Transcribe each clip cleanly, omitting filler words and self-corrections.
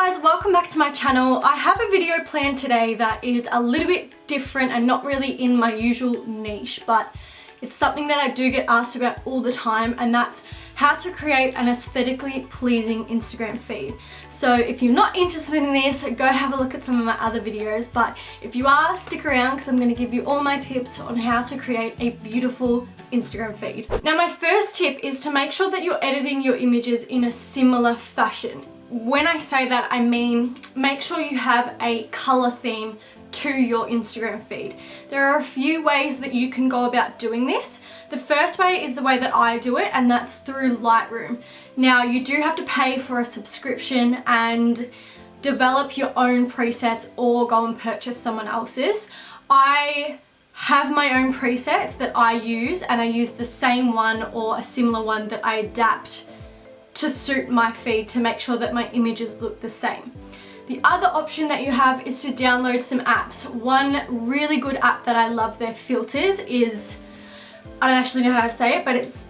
guys, welcome back to my channel. I have a video planned today that is a little bit different and not really in my usual niche, but it's something that I do get asked about all the time, and that's how to create an aesthetically pleasing Instagram feed. So if you're not interested in this, go have a look at some of my other videos, but if you are, stick around because I'm going to give you all my tips on how to create a beautiful Instagram feed. Now my first tip is to make sure that you're editing your images in a similar fashion. When I say that, I mean make sure you have a color theme to your Instagram feed. There are a few ways that you can go about doing this. The first way is the way that I do it, and that's through Lightroom. Now you do have to pay for a subscription and develop your own presets or go and purchase someone else's. I have my own presets that I use, and I use the same one or a similar one that I adapt to suit my feed to make sure that my images look the same. The other option that you have is to download some apps. One really good app that I love their filters is, I don't actually know how to say it, but it's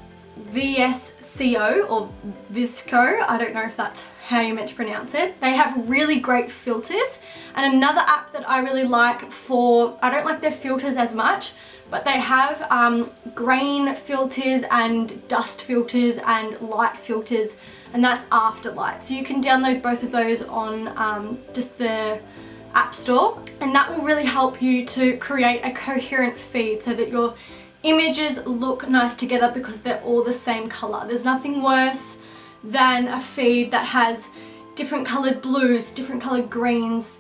VSCO or Visco. I don't know if that's how you're meant to pronounce it. They have really great filters. And another app that I really like for, I don't like their filters as much, but they have grain filters and dust filters and light filters, and that's Afterlight. So you can download both of those on just the App Store, and that will really help you to create a coherent feed so that your images look nice together because they're all the same color. There's nothing worse than a feed that has different colored blues, different colored greens,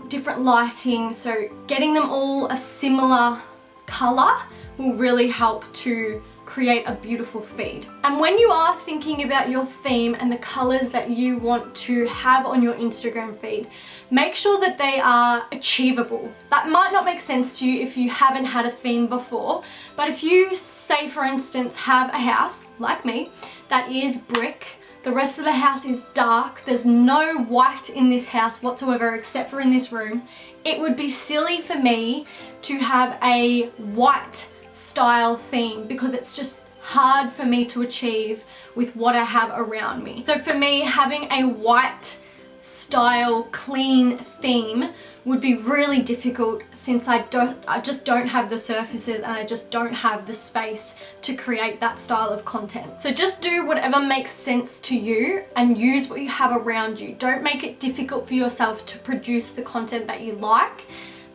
different lighting. So getting them all a similar color will really help to create a beautiful feed. And when you are thinking about your theme and the colors that you want to have on your Instagram feed, make sure that they are achievable. That might not make sense to you if you haven't had a theme before, but if you, say for instance, have a house, like me, that is brick, the rest of the house is dark, there's no white in this house whatsoever except for in this room, it would be silly for me to have a white style theme because it's just hard for me to achieve with what I have around me. So for me, having a white style clean theme would be really difficult since I just don't have the surfaces and I just don't have the space to create that style of content. So just do whatever makes sense to you and use what you have around you. Don't make it difficult for yourself to produce the content that you like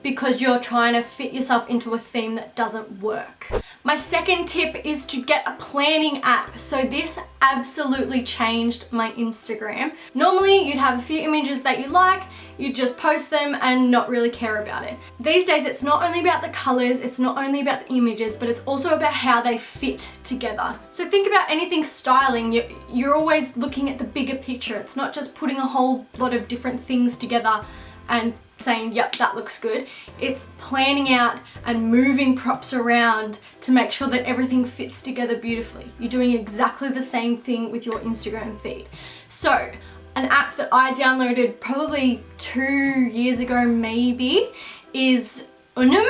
because you're trying to fit yourself into a theme that doesn't work. My second tip is to get a planning app. So this absolutely changed my Instagram. Normally you'd have a few images that you like, you just post them and not really care about it. These days it's not only about the colors, it's not only about the images, but it's also about how they fit together. So think about anything styling, you're always looking at the bigger picture. It's not just putting a whole lot of different things together and saying, yep, that looks good. It's planning out and moving props around to make sure that everything fits together beautifully. You're doing exactly the same thing with your Instagram feed. So an app that I downloaded probably 2 years ago maybe is Unum.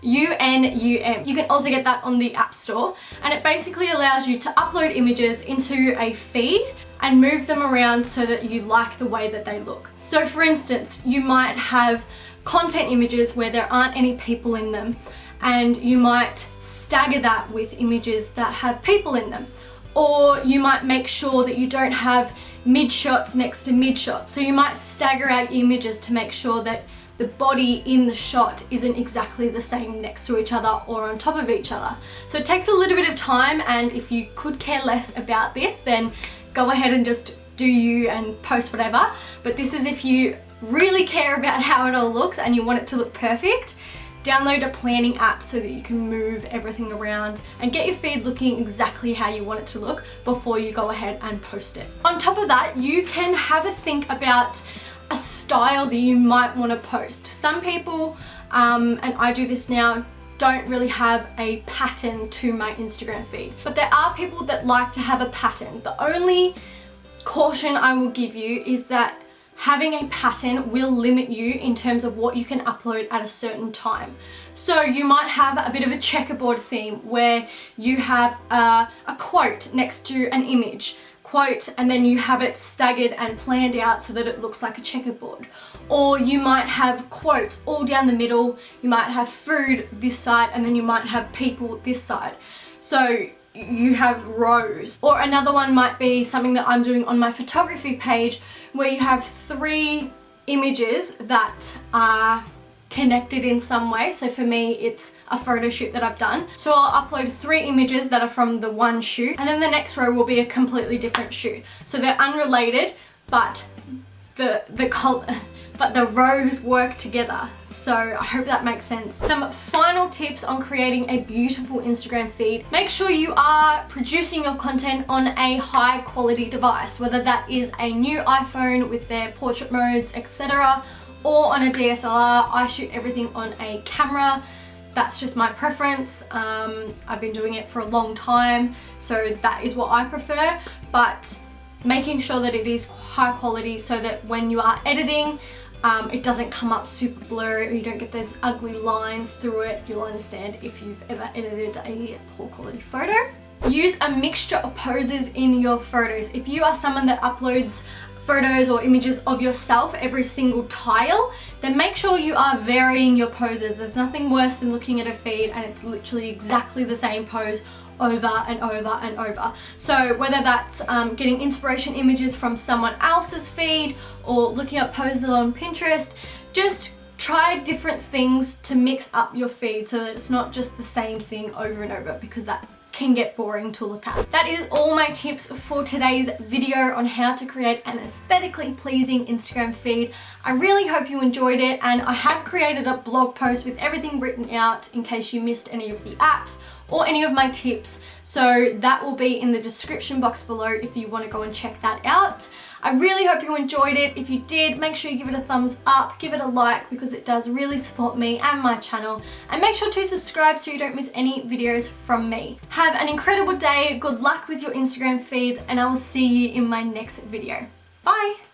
U-N-U-M. You can also get that on the App Store, and it basically allows you to upload images into a feed and move them around so that you like the way that they look. So for instance, you might have content images where there aren't any people in them, and you might stagger that with images that have people in them. Or you might make sure that you don't have mid shots next to mid shots. So you might stagger out images to make sure that the body in the shot isn't exactly the same next to each other or on top of each other. So it takes a little bit of time, and if you could care less about this, then go ahead and just do you and post whatever. But this is if you really care about how it all looks and you want it to look perfect. Download a planning app so that you can move everything around and get your feed looking exactly how you want it to look before you go ahead and post it. On top of that, you can have a think about a style that you might want to post. Some people, and I do this now, don't really have a pattern to my Instagram feed, but there are people that like to have a pattern. The only caution I will give you is that having a pattern will limit you in terms of what you can upload at a certain time. So you might have a bit of a checkerboard theme where you have a quote next to an image, quote and then you have it staggered and planned out so that it looks like a checkerboard. Or you might have quotes all down the middle, you might have food this side, and then you might have people this side. So you have rows. Or another one might be something that I'm doing on my photography page where you have 3 images that are connected in some way. So for me, it's a photo shoot that I've done. So I'll upload 3 images that are from the one shoot, and then the next row will be a completely different shoot. So they're unrelated, but the rows work together. So I hope that makes sense. Some final tips on creating a beautiful Instagram feed. Make sure you are producing your content on a high quality device, whether that is a new iPhone with their portrait modes, etc., or on a DSLR. I shoot everything on a camera. That's just my preference. I've been doing it for a long time, so that is what I prefer. But making sure that it is high quality so that when you are editing, it doesn't come up super blurry, or you don't get those ugly lines through it. You'll understand if you've ever edited a poor quality photo. Use a mixture of poses in your photos. If you are someone that uploads photos or images of yourself every single tile, then make sure you are varying your poses. There's nothing worse than looking at a feed and it's literally exactly the same pose over and over and over. So whether that's getting inspiration images from someone else's feed or looking up poses on Pinterest, just try different things to mix up your feed so that it's not just the same thing over and over, because that can get boring to look at. That is all my tips for today's video on how to create an aesthetically pleasing Instagram feed. I really hope you enjoyed it, and I have created a blog post with everything written out in case you missed any of the apps or any of my tips. So that will be in the description box below if you want to go and check that out. I really hope you enjoyed it. If you did, make sure you give it a thumbs up, give it a like, because it does really support me and my channel. And make sure to subscribe so you don't miss any videos from me. Have an incredible day, good luck with your Instagram feeds, and I will see you in my next video. Bye!